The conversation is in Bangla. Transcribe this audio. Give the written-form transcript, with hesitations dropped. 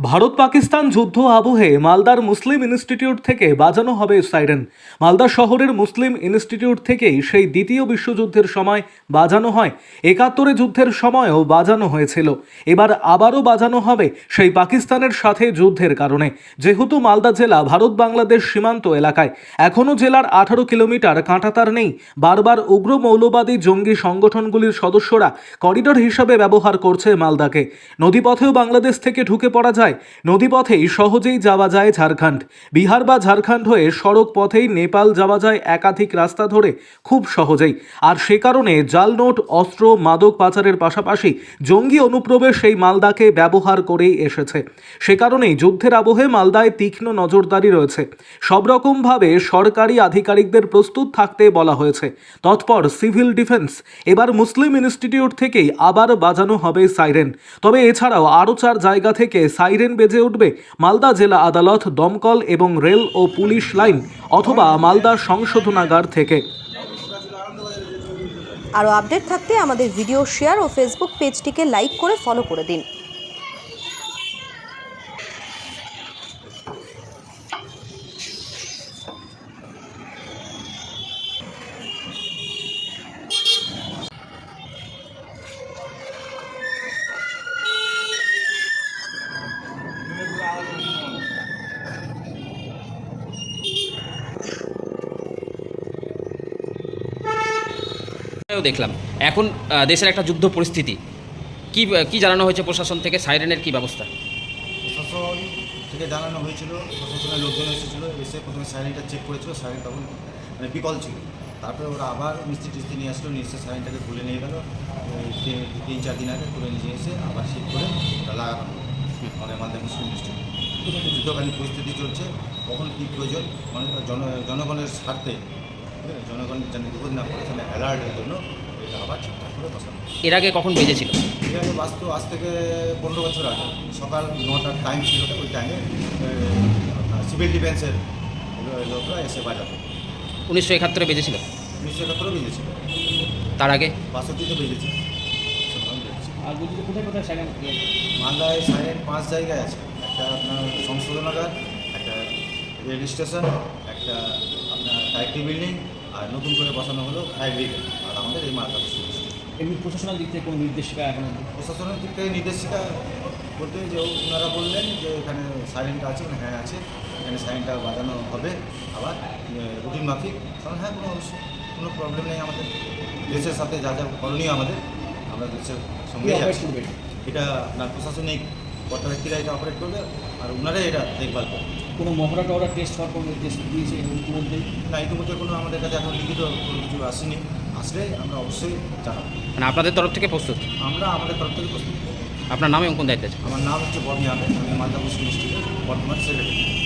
ভারত পাকিস্তান যুদ্ধ আবহে মালদার মুসলিম ইনস্টিটিউট থেকে বাজানো হবে সাইরেন। মালদা শহরের মুসলিম ইনস্টিটিউট থেকেই সেই দ্বিতীয় বিশ্বযুদ্ধের সময় বাজানো হয়, ৭১ যুদ্ধের সময়ও বাজানো হয়েছিল। এবার আবারও বাজানো হবে সেই পাকিস্তানের সাথে যুদ্ধের কারণে। যেহেতু মালদা জেলা ভারত বাংলাদেশ সীমান্ত এলাকায়, এখনও জেলার ১৮ কিলোমিটার কাঁটাতার নেই। বারবার উগ্র মৌলবাদী জঙ্গি সংগঠনগুলির সদস্যরা করিডোর হিসাবে ব্যবহার করছে মালদাকে। নদীপথেও বাংলাদেশ থেকে ঢুকে পড়া যায়, নদীপথেই সহজেই যাওয়া যায় ঝাড়খণ্ড, বিহার বা ঝাড়খণ্ড হয়ে সড়ক পথেই নেপাল যাওয়া যায় একাধিক রাস্তা ধরে খুব সহজেই। আর সে কারণে জাল নোট, অস্ত্র, মাদক পাচারের পাশাপাশি জঙ্গি অনুপ্রবেশ সেই মালদাকে ব্যবহার করেই এসেছে। সে কারণেই যুদ্ধের আবহে মালদায় তীক্ষ্ণ নজরদারি রয়েছে। সব রকমভাবে সরকারি আধিকারিকদের প্রস্তুত থাকতে বলা হয়েছে। তৎপর সিভিল ডিফেন্স। এবার মুসলিম ইনস্টিটিউট থেকেই আবার বাজানো হবে সাইরেন। তবে এছাড়াও আরও 4 জায়গা থেকে সাইরেন বেজে উঠবে মালদা জেলা আদালত, দমকল এবং রেল ও পুলিশ লাইন অথবা মালদা সংশোধনাগার থেকে। আরও আপডেট থাকতে আমাদের ভিডিও শেয়ার ও ফেসবুক পেজটিকে লাইক করে ফলো করে দিন। দেখলাম এখন দেশের একটা যুদ্ধ পরিস্থিতি, কি কি জানানো হয়েছে প্রশাসন থেকে? সাইরেনের কি ব্যবস্থা? প্রশাসন থেকে জানানো হয়েছিল, প্রশাসনের লোকজন এসেছিলো, এসে প্রথমে সাইরেনটা চেক করেছিল। সাইরেন তখন বিকল ছিল। তারপরে ওরা আবার মিস্ত্রি নিয়ে আসলো, নিয়ে এসে সাইরেনটাকে খুলে নিয়ে গেল। 3-4 দিন আগে খুলে নিয়ে এসে আবার ঠিক করে ওটা লাগানো হলো আমাদের মালদা মুসলিম ডিস্ট্রিক্ট। যুদ্ধকালীন পরিস্থিতি চলছে, কখন কী প্রয়োজন জনগণের স্বার্থে, জনগণ যেন বিপদ না পড়ে, সেখানে অ্যালার্টের জন্য এটা আবার ঠিকঠাক করে বসানো। এর আগে কখন বেজেছিল? এর আগে বাস্তব আজ থেকে 15 বছর আগে সকাল 9টার টাইম ছিল। ওই টাইমে সিভিল ডিফেন্সের লোকরা এসে বাজাতো। 1971 বেজেছিল? 1971 বেজেছিল। তার আগে 62তে বেজেছে। আর কোথায় কোথায় সাইরেন? মালদায় সাইরেন 5 জায়গায় আছে। একটা আপনার সংশোধনাগার, একটা রেল স্টেশন, একটা আপনার কালেক্টিভ বিল্ডিং, আর নতুন করে বসানো হলো ফায়ার ব্রিগেড। আর আমাদের এই মালদা এমনি প্রশাসনের দিক থেকে কোনো নির্দেশিকা এখন? প্রশাসনের দিক থেকে নির্দেশিকা বলতে যে ওনারা বললেন যে এখানে সাইরেনটা আছে, হ্যাঁ আছে, এখানে সাইরেনটা বাজানো হবে আবার রুটিন মাফিক। কারণ হ্যাঁ, কোনো প্রবলেম নেই। আমাদের দেশের সাথে যা যা করণীয় আমাদের, আমরা দেশের সঙ্গে আছি। এটা আপনার প্রশাসনিক কর্তা ব্যক্তিরা এটা অপারেট করবে, আর ওনারাই এটা দেখভাল করবে। কোনো মহড়া টহরা টেস্ট হওয়ার কোনো নির্দেশ দিয়েছে ইতিমধ্যে? না, ইতিমধ্যে কোনো আমাদের কাছে এখন লিখিত কোনো কিছু আসেনি। আসলে আমরা অবশ্যই জানাবো। মানে আপনাদের তরফ থেকে প্রস্তুত? আমরা আমাদের তরফ থেকে প্রস্তুত। আপনার নাম এবং কোন দায়িত্ব আছে? আমার নাম হচ্ছে বর্মি আহমেদ, আমি মালদা মুসলিম ডিস্ট্রিক্টের বর্তমান সেক্রেটারি।